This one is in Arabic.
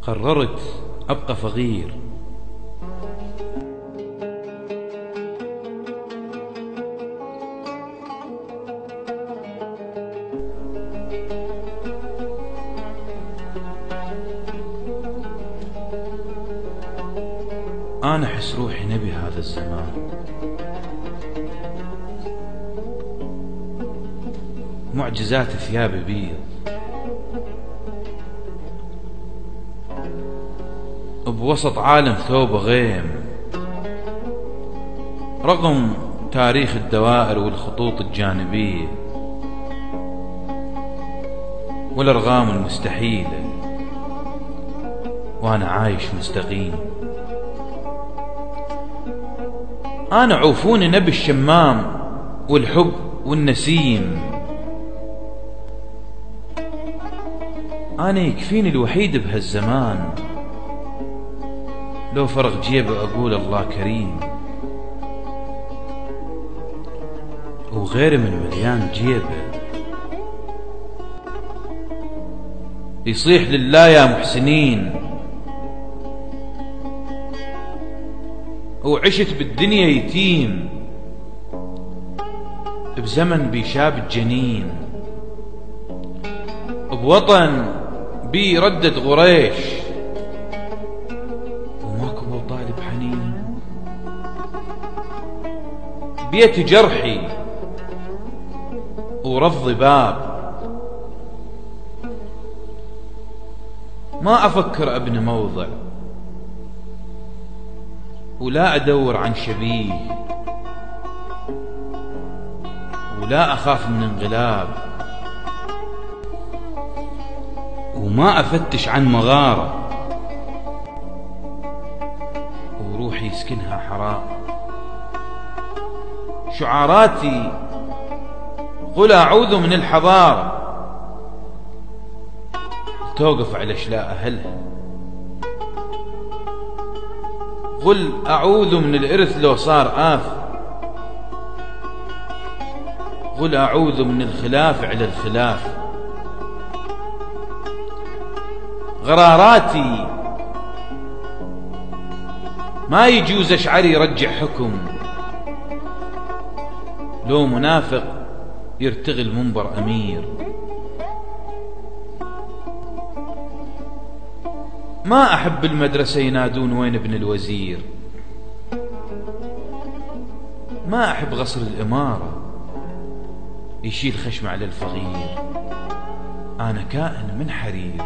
قررت أبقى فقير. أنا أحس روحي نبي هذا الزمان، معجزات ثياب بيض، بوسط عالم ثوب غيم، رغم تاريخ الدوائر والخطوط الجانبية والأرغام المستحيلة، وأنا عايش مستقيم. أنا عوفوني نبي الشمام والحب والنسيم، أنا يكفيني الوحيد بهالزمان، لو فرغ جيبه أقول الله كريم، وغيري من مليان جيبه يصيح لله يا محسنين، وعشت بالدنيا يتيم بزمن بيشاب الجنين، بوطن بي ردت غريش وماكو بو طالب حنين، بيت جرحي ورفض باب، ما أفكر أبني موضع ولا أدور عن شبيه، ولا أخاف من انقلاب، وما أفتش عن مغارة وروحي يسكنها حراء. شعاراتي قل أعوذ من الحضارة توقف على أشلاء أهلها، قل أعوذ من الإرث لو صار آف، قل أعوذ من الخلاف على الخلاف. غراراتي ما يجوز أشعري يرجع حكم، لو منافق يرتغي المنبر أمير. ما أحب المدرسة ينادون وين ابن الوزير، ما أحب غصر الإمارة يشيل خشمة على الفقير، أنا كائن من حرير.